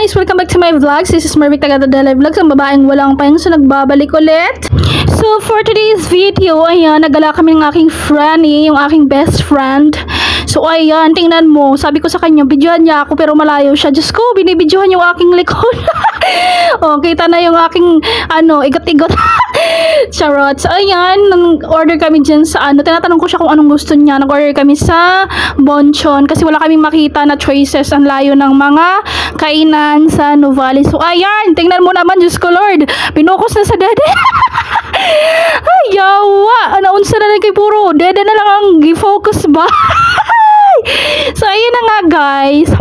guys! Welcome back to my vlogs. This is Marvic Tagadadala Vlogs, ang babaeng walang pahinga, so nagbabalik ulit. So for today's video, ayan, nagala kami ng aking Franny, yung aking best friend. So ayan, tingnan mo, sabi ko sa kanya, videohan niya ako pero malayo siya. Diyos ko, binibidyohan yung aking likod. Oh, kita na yung aking, igot-igot. Charot. So ayan, order kami dyan sa tinatanong ko siya kung anong gusto niya. Nag-order kami sa Bonchon kasi wala kaming makita na choices. Ang layo ng mga kainan sa Nuvali. So ayan, tingnan mo naman, Diyos ko Lord, pinukos na sa dede. Ay, yawa. Naunsa na lang kay puro dede na lang ang gi-focus ba. So ayun na nga guys,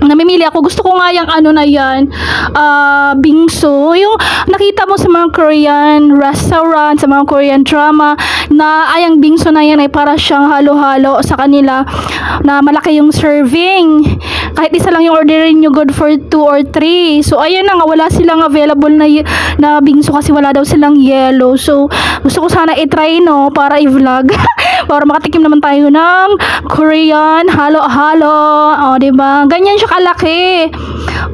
namimili ako. Gusto ko nga yung na yan, bingsu, yung nakita mo sa mga Korean restaurant, sa mga Korean drama, na ayang bingsu na yan ay para siyang halo-halo sa kanila, na malaki yung serving. Kahit isa lang yung orderin nyo, good for 2 or 3. So ayun na nga, wala silang available na bingsu kasi wala daw silang yellow. So gusto ko sana i-try, no, para i-vlog. Para makatikim naman tayo ng Korean halo-halo. O, diba? Ganyan siya kalaki.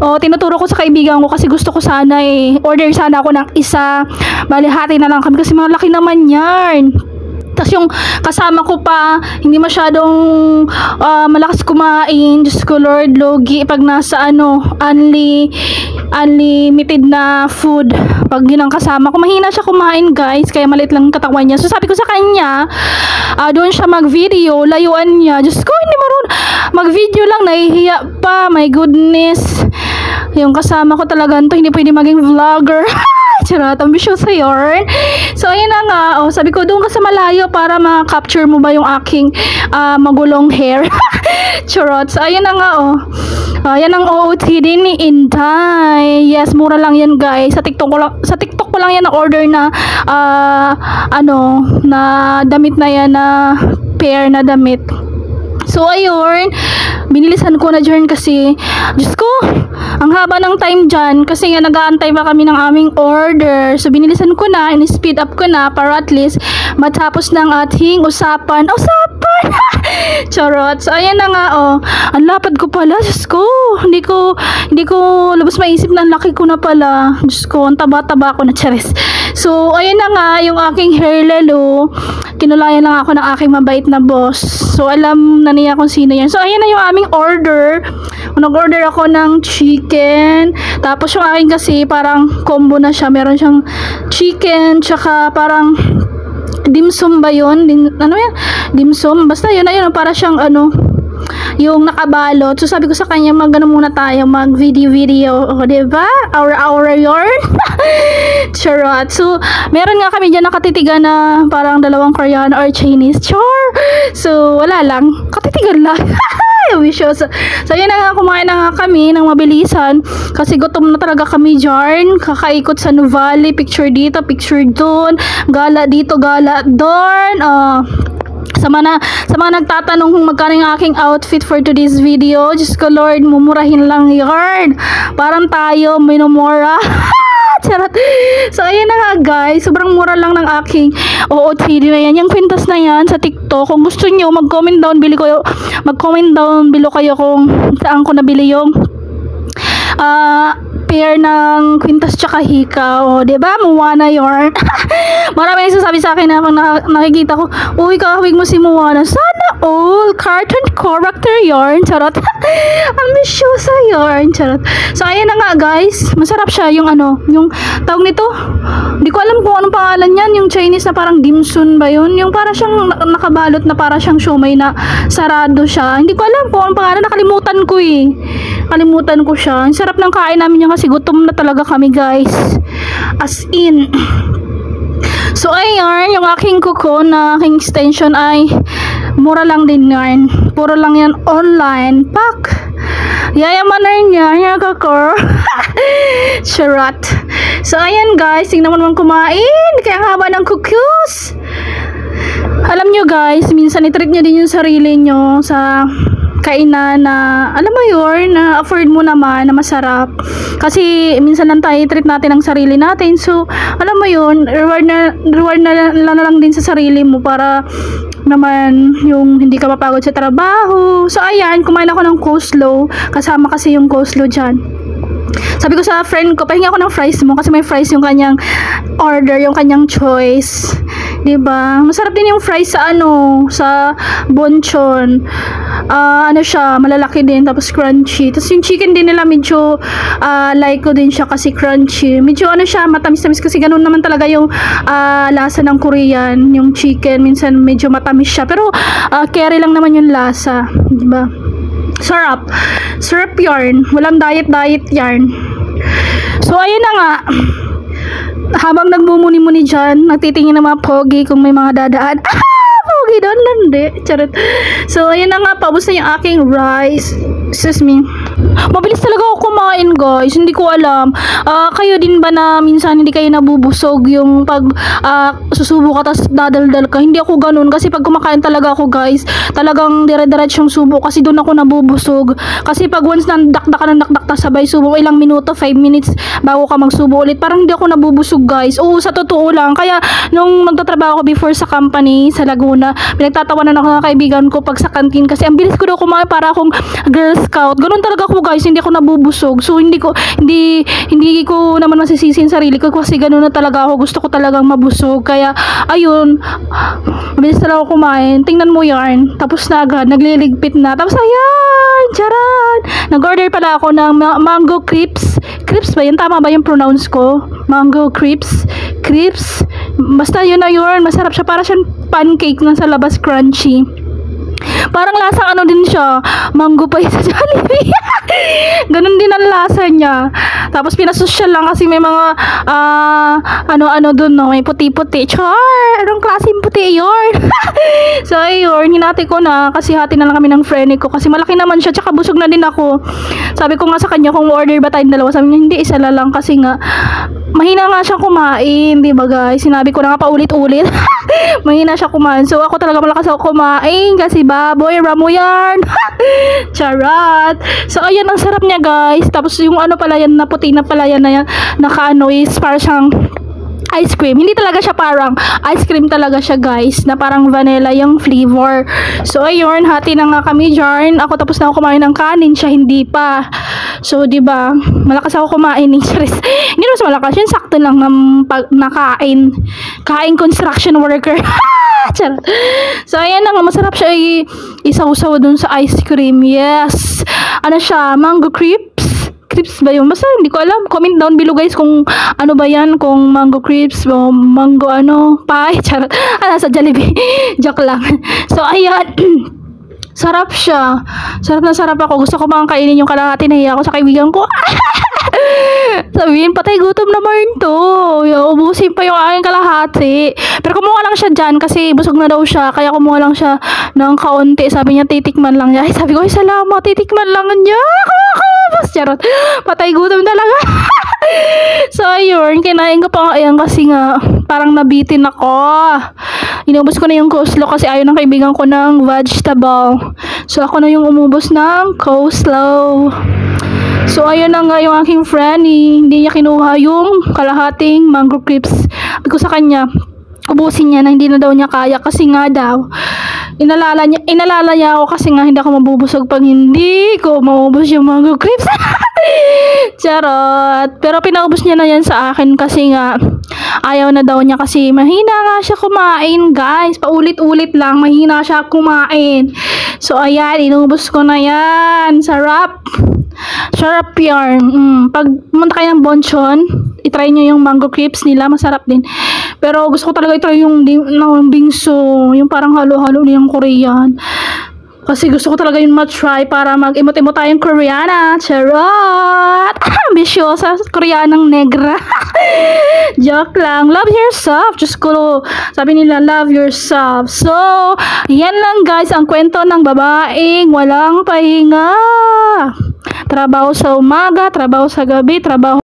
O, tinuturo ko sa kaibigan ko kasi gusto ko sana order sana ako ng isa. Bali, hati na lang kami kasi malaki naman yan. Tapos yung kasama ko pa, hindi masyadong malakas kumain. Diyos ko Lord, logi pag nasa unlimited na food. Pag yun ang kasama ko, mahina siya kumain guys, kaya maliit lang katawan niya. So sabi ko sa kanya, doon siya mag-video, layuan niya. Diyos ko, hindi marunong mag-video lang, nahihiya pa. My goodness, yung kasama ko talaga to, hindi pwede maging vlogger. Charot, ambitious yun. So ayun na nga, sabi ko doon ka sa malayo para ma-capture mo ba yung aking magulong hair. Charot. So ayun na nga, yan ang OOTD ni Inday. Yes, mura lang yan guys. Sa TikTok ko lang yan na-order na na damit na yan, na pair na damit. So ayun, binilisan ko na dyan kasi, Diyos ko, ang haba ng time dyan kasi nga nag-aantay pa kami ng aming order. So binilisan ko na, in-speed up ko na para at least matapos ng ating usapan. Charot. So ayan na nga, ang lapad ko pala, Diyos ko, hindi ko labas maisip na ang laki ko na pala. Diyos ko, ang taba-taba ko na, charis. So ayan na nga, yung aking hair lalo, kinulayan lang ako ng aking mabait na boss. So alam na niya kung sino yan. So ayan na yung aming order. Nag-order ako ng chicken. Tapos yung akin kasi parang combo na siya. Meron siyang chicken, tsaka parang dimsum ba yun? Dimsum? Basta yun, para siyang yung nakabalot. So sabi ko sa kanya, muna tayo, mag-video. O, diba? Hour yarn. Charot. So, meron nga kami dyan nakatitigan na parang dalawang Korean or Chinese. Char! So, wala lang. Katitigan lang. So, yun na nga, kumain na nga kami ng mabilisan kasi gutom na talaga kami dyan. Kakaikot sa Nuvali, picture dito, picture doon, gala dito, gala doon. Sa mga nagtatanong kung magkano yung aking outfit for today's video, Diyos ko Lord, mumurahin lang yarn. Parang tayo, minumura. Charot. So ayan na nga guys, sobrang mura lang ng aking OOTD na yan. Yung kwintas na yan sa TikTok. Kung gusto nyo, mag-comment down below kayo kung saan ko nabili yung pair ng kwintas tsaka hikaw. Diba? Moana yarn. Marami nagsasabi sa akin na pag nakikita ko, uy, kahawig mo si Moana. Sana all cartoon character yarn. Charot. Ambisyosa yarn. Charot. So ayan na nga guys, masarap siya yung yung tawag nito, hindi ko alam kung anong pangalan yan, yung Chinese na parang dimsum ba yun, yung para siyang nakabalot na para siyang siomay na sarado siya. Hindi ko alam kung anong pangalan, nakalimutan ko siya. Ang sarap ng kain namin yan kasi gutom na talaga kami guys, as in. So ayun, yung aking kuko na aking extension ay mura lang din yan. Puro lang yan online. Pak! Yayamanan niya, yung kuko. Charot. So ayan guys, tingnan mo naman kumain. Kaya ang haba ng kukus. Alam nyo guys, minsan i-treat nyo din yung sarili nyo sa kainan na, alam mo yun, na afford mo naman, na masarap. Kasi minsan lang tayo i-treat natin ang sarili natin. So alam mo yun, reward na lang din sa sarili mo para naman yung hindi ka mapagod sa trabaho. So ayan, kumain ako ng coleslaw, kasama kasi yung coleslaw dyan. Sabi ko sa friend ko, pahinga ako ng fries mo kasi may fries yung kanyang order, yung kanyang choice. 'Di ba? Masarap din yung fries sa sa Bonchon. Ano siya, malalaki din tapos crunchy. Tapos yung chicken din nila medyo like ko din siya kasi crunchy. Medyo siya, matamis-tamis kasi ganun naman talaga yung lasa ng Korean, yung chicken. Minsan medyo matamis siya pero carry lang naman yung lasa, 'di ba? Sarap. Sarap yarn. Walang diet yarn. So, ayun na nga. Habang nagmumuni-muni dyan, nagtitingin ng mga pogi kung may mga dadaan. Pogi doon, landi. Charot. So, ayun na nga. Paubos na yung aking rice. Excuse me. Mabilis talaga ako kumain, guys. Hindi ko alam. Kayo din ba na minsan hindi kayo nabubusog yung pag susubo ka tas dadaldal ka? Hindi ako ganun kasi pag kumakain talaga ako, guys, talagang dire-diretsyong subo kasi doon ako nabubusog. Kasi pag once nandakdak ka ng dakdak tas sabay subo, ilang minuto, 5 minutes bago ka magsubo ulit. Parang hindi ako nabubusog, guys. Oo, sa totoo lang. Kaya nung nagtatrabaho ako before sa company sa Laguna, pinagtatawanan ako ng kaibigan ko pag sa canteen kasi ang bilis ko daw kumain para akong Girl Scout. Ganun talaga ako, guys, hindi ako nabubusog. So hindi ko naman masisisi yung sarili ko kasi ganoon na talaga ako. Gusto ko talagang mabusog. Kaya ayun, mabilis talaga ako kumain. Tingnan mo yarn. Tapos na agad, nagliligpit na. Tapos ayan, charan. Nag-order pala ako ng mango crepes. Crepes ba yun? Tama ba yung pronounce ko? Mango crepes. Crepes. Basta yun na yun. Masarap siya. Para siyang pancake na sa labas, crunchy. Parang lasang din siya, mango pa sa Jollibee. Ganun din ang lasa niya. Tapos pinasosyal lang kasi may mga dun, no? May puti-puti. Char! Anong klaseng puti yun? So ayun, hinati ko na kasi hati na lang kami ng friend ko kasi malaki naman siya, tsaka busog na din ako. Sabi ko nga sa kanya kung order ba tayong dalawa. Sabi niya hindi, isa lang kasi nga mahina nga siyang kumain, di ba, guys? Sinabi ko na nga paulit-ulit. Mahina siya kumain. So ako talaga malakas ako kumain kasi baboy, ramo yan. Charot. So ayan, ang sarap niya, guys. Tapos yung pala yan na puti na pala yan na yan, is parang siyang ice cream. Hindi talaga siya parang ice cream talaga siya, guys, na parang vanilla yung flavor. So ayun, hati na nga kami dyan. Ako tapos na ako kumain ng kanin, siya hindi pa. So, di ba, malakas ako kumain ni Charis. Hindi naman malakas, yun sakto lang nakain. Kain construction worker. So, ayan na nga, masarap siya isaw-saw dun sa ice cream. Yes. Ano siya, mango crepes. Crepes ba yun? Basta hindi ko alam. Comment down below, guys, kung ano ba yan, kung mango crepes o mango pie. Charot. Sa Jollibee. Joke lang. So, ayan. Sarap siya. Sarap na sarap ako. Gusto ko bang kainin yung kalahati, nahiya ako sa kaibigan ko. Sabihin, patay gutom naman to. Ubusin pa yung aking kalahati. Pero kumuha lang siya dyan kasi busog na daw siya. Kaya kumuha lang siya ng kaunti. Sabi niya, titikman lang niya. Ay, sabi ko, ay salamat, titikman lang niya. Charot. Patay gutom talaga. So, ayun, kinain ko pa ayan kasi nga parang nabitin ako. Inubos ko na yung coleslaw kasi ayaw ng kaibigan ko ng vegetable. So, ako na yung umubos ng coleslaw. So, ayun na nga yung aking friend. Hindi niya kinuha yung kalahating mango crepes. Sabi ko sa kanya, ubusin niya na hindi na daw niya kaya kasi nga daw inalala niya ako kasi nga hindi ako mabubusog pag hindi ko maubos yung mango crepes. Charot. Pero pinaubos niya na yan sa akin kasi nga ayaw na daw niya kasi mahina nga siya kumain, guys. Paulit-ulit lang, mahina siya kumain. So, ayan, inubos ko na yan. Sarap. Sarap yarn. Pag pumunta kayo ng Bonchon, itry nyo yung mango crepes nila. Masarap din. Pero gusto ko talaga itry yung bingsu. Yung parang halo-halo niyang Korean. Kasi gusto ko talaga yung matry para mag-imot-imot tayong Koreana. Charot! Ambisyosa. Koreanang negra. Joke lang. Love yourself. Diyos ko. Sabi nila, love yourself. So, yan lang, guys. Ang kwento ng babaeng walang pahinga. Trabaho sa umaga, trabaho sa gabi, trabaho